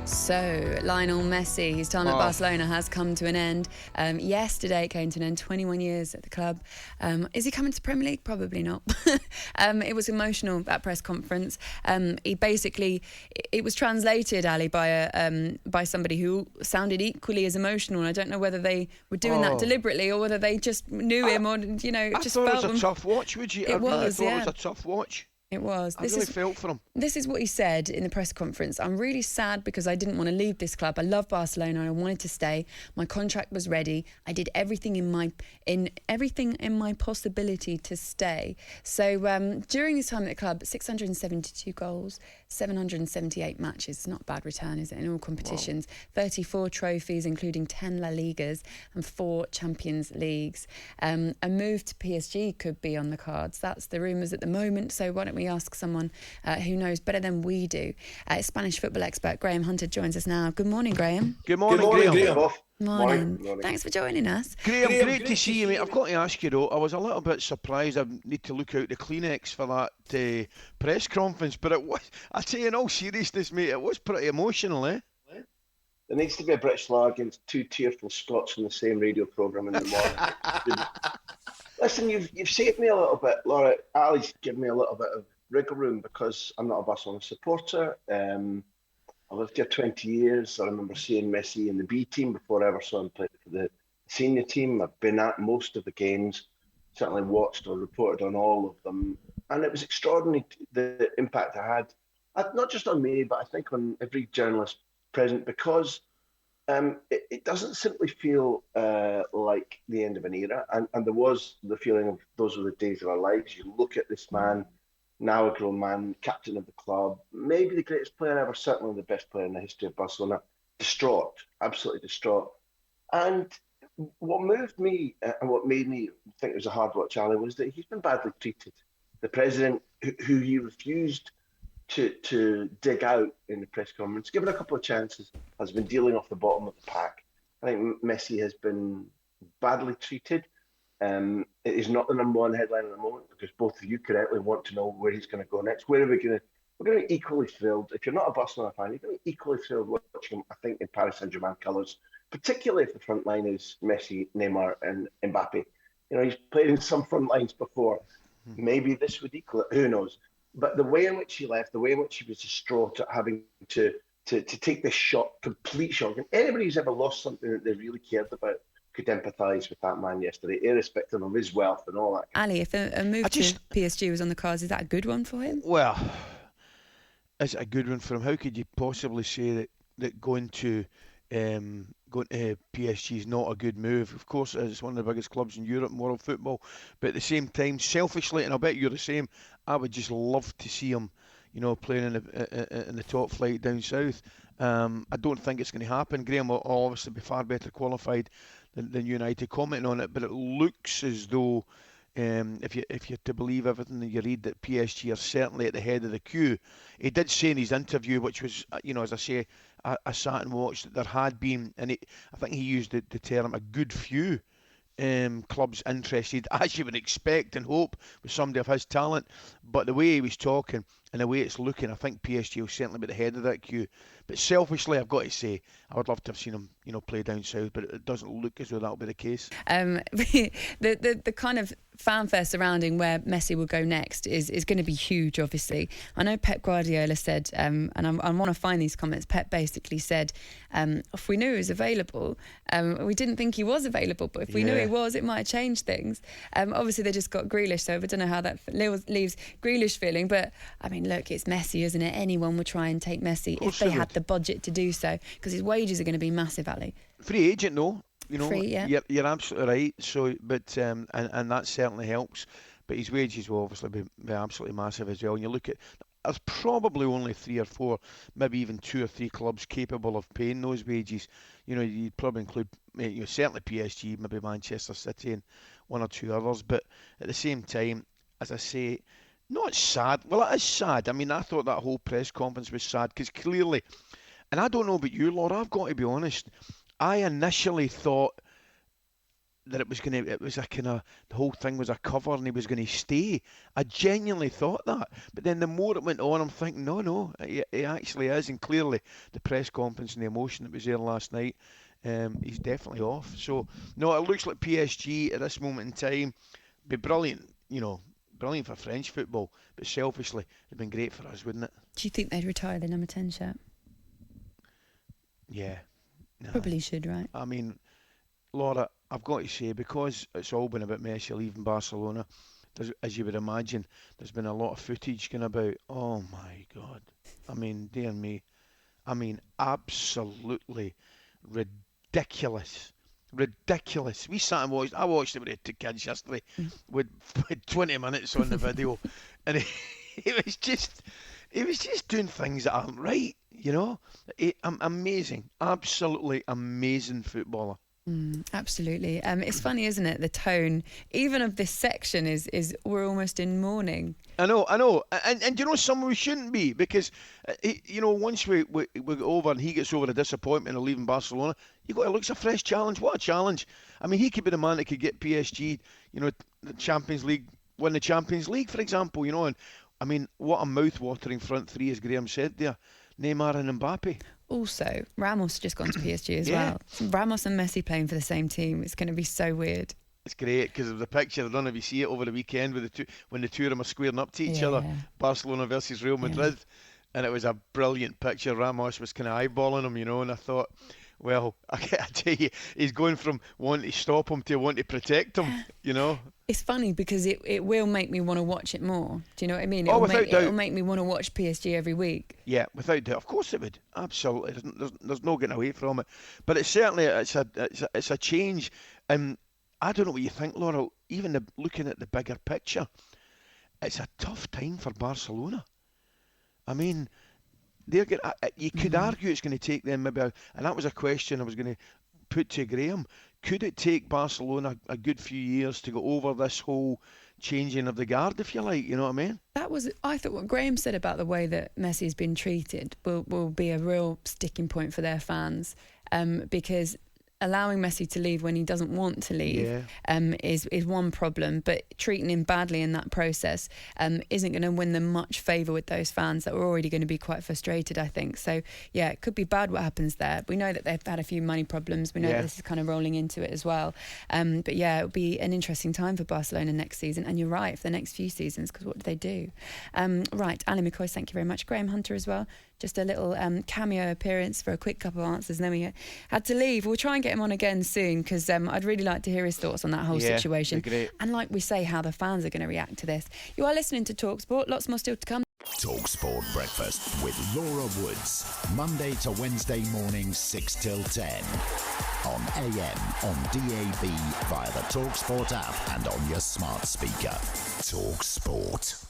So, Lionel Messi, his time at Barcelona has come to an end. Yesterday it came to an end, 21 years at the club. Is he coming to the Premier League? Probably not. It was emotional, that press conference. It was translated, Ali, by somebody who sounded equally as emotional. And I don't know whether they were doing that deliberately or whether they just knew him or, just felt it was a tough watch, would you? It was a tough watch. It was. I really felt for him. This is what he said in the press conference. I'm really sad because I didn't want to leave this club. I love Barcelona and I wanted to stay. My contract was ready. I did everything in my possibility to stay. So during his time at the club, 672 goals, 778 matches. It's not a bad return, is it? In all competitions, 34 trophies, including 10 La Ligas and 4 Champions Leagues. A move to PSG could be on the cards. That's the rumours at the moment. So why don't we ask someone who knows better than we do? Spanish football expert Graham Hunter joins us now. Good morning, Graham. Good morning, Graham. Morning. Thanks for joining us. Graham, great to see you, mate. I've got to ask you though, I was a little bit surprised. I need to look out the Kleenex for that press conference, but it was, I tell you in all seriousness, mate, it was pretty emotional, eh? There needs to be a British law against two tearful Scots on the same radio programme in the morning. Listen, you've saved me a little bit, Laura. Ali's given me a little bit of wriggle room because I'm not a Barcelona supporter. I lived here 20 years. I remember seeing Messi in the B team before I ever saw him play for the senior team. I've been at most of the games, certainly watched or reported on all of them. And it was extraordinary, the impact I had, not just on me, but I think on every journalist present, because it doesn't simply feel like the end of an era. And there was the feeling of those were the days of our lives. You look at this man, now a grown man, captain of the club, maybe the greatest player ever, certainly the best player in the history of Barcelona, distraught, absolutely distraught. And what moved me and what made me think it was a hard watch, Charlie, was that he's been badly treated. The president, who he refused to dig out in the press conference, given a couple of chances, has been dealing off the bottom of the pack. I think Messi has been badly treated. It is not the number one headline at the moment because both of you correctly want to know where he's going to go next. Where are we going to? We're going to be equally thrilled. If you're not a Barcelona fan, you're going to be equally thrilled watching him, I think, in Paris Saint-Germain colours, particularly if the front line is Messi, Neymar and Mbappe. He's played in some front lines before. Maybe this would equal it. Who knows? But the way in which he left, the way in which he was distraught at having to take this shot, complete shock. And anybody who's ever lost something that they really cared about could empathise with that man yesterday, irrespective of his wealth and all that. Ali, if a move to PSG was on the cards, is that a good one for him? Well, is it a good one for him? How could you possibly say that going to PSG is not a good move? Of course, it's one of the biggest clubs in Europe and world football, but at the same time, selfishly, and I'll bet you're the same, I would just love to see him, playing in the top flight down south. I don't think it's going to happen. Graham will obviously be far better qualified than you and I to comment on it, but it looks as though, if you're to believe everything that you read, that PSG are certainly at the head of the queue. He did say in his interview, which was, as I say, I sat and watched, that there had been, and I think he used the term, a good few clubs interested, as you would expect and hope with somebody of his talent. But the way he was talking and the way it's looking, I think PSG will certainly be at the head of that queue. But selfishly, I've got to say, I would love to have seen him, play down south, but it doesn't look as though that'll be the case. The kind of fanfare surrounding where Messi will go next is going to be huge, obviously. I know Pep Guardiola said, and I want to find these comments, Pep basically said, if we knew he was available, we didn't think he was available, but if we knew he was, it might have changed things. Obviously, they just got Grealish, so I don't know how that leaves Grealish feeling, but I mean, look, it's Messi, isn't it? Anyone would try and take Messi if they had the budget to do so, because his wages are going to be massive, Ali. Free agent, though. Free, yeah. You're absolutely right. So, but and that certainly helps. But his wages will obviously be absolutely massive as well. And you look at, there's probably only 3 or 4, maybe even 2 or 3 clubs capable of paying those wages. You'd probably include, certainly PSG, maybe Manchester City, and 1 or 2 others. But at the same time, as I say, not sad. Well, it is sad. I mean, I thought that whole press conference was sad because clearly, and I don't know about you, Laura, I've got to be honest, I initially thought that it was a kind of, the whole thing was a cover and he was going to stay. I genuinely thought that. But then the more it went on, I'm thinking, no, he actually is. And clearly, the press conference and the emotion that was there last night, he's definitely off. So, no, it looks like PSG at this moment in time be brilliant, brilliant for French football. But selfishly, it'd been great for us, wouldn't it? Do you think they'd retire the number 10 shirt? Yeah. No. Probably should, right? I mean, Laura, I've got to say, because it's all been about Messi leaving Barcelona, as you would imagine, there's been a lot of footage going about. Oh my God. I mean, dear me. I mean, absolutely ridiculous. Ridiculous. We sat and watched. I watched it with the two kids yesterday with 20 minutes on the video, and he was just doing things that aren't right. Amazing, absolutely amazing footballer. Absolutely. It's funny, isn't it? The tone, even of this section, is we're almost in mourning. I know, and some we shouldn't be, because once we go over and he gets over the disappointment of leaving Barcelona, you got to look, it's a fresh challenge. What a challenge! I mean, he could be the man that could get PSG, the Champions League, win the Champions League, for example. And I mean, what a mouth-watering front three, as Graham said there. Neymar and Mbappe. Also, Ramos just gone to PSG as well. Ramos and Messi playing for the same team. It's going to be so weird. It's great, because of the picture, I don't know if you see it over the weekend, with when the two of them are squaring up to each other, Barcelona versus Real Madrid, and it was a brilliant picture. Ramos was kind of eyeballing him, and I thought, well, I tell you, he's going from wanting to stop him to wanting to protect him, It's funny because it will make me want to watch it more. Do you know what I mean? Without doubt. It'll make me want to watch PSG every week. Yeah, without doubt. Of course it would. Absolutely. There's no getting away from it. But it's certainly it's a change. I don't know what you think, Laura. Even looking at the bigger picture, it's a tough time for Barcelona. I mean, you could argue it's going to take them maybe, and that was a question I was going to put to Graham. Could it take Barcelona a good few years to go over this whole changing of the guard, if you like? You know what I mean? I thought what Graham said about the way that Messi's been treated will be a real sticking point for their fans, because allowing Messi to leave when he doesn't want to leave is one problem, but treating him badly in that process isn't going to win them much favour with those fans that were already going to be quite frustrated, I think. So, yeah, it could be bad what happens there. We know that they've had a few money problems. We know that this is kind of rolling into it as well. But, yeah, it'll be an interesting time for Barcelona next season. And you're right, for the next few seasons, because what do they do? Right, Alan McCoist, thank you very much. Graham Hunter as well. Just a little cameo appearance for a quick couple of answers, and then we had to leave. We'll try and get him on again soon, because I'd really like to hear his thoughts on that whole situation. Great. And like we say, how the fans are going to react to this. You are listening to talkSPORT. Lots more still to come. talkSPORT Breakfast with Laura Woods. Monday to Wednesday mornings 6 till 10. On AM, on DAB, via the talkSPORT app and on your smart speaker. talkSPORT.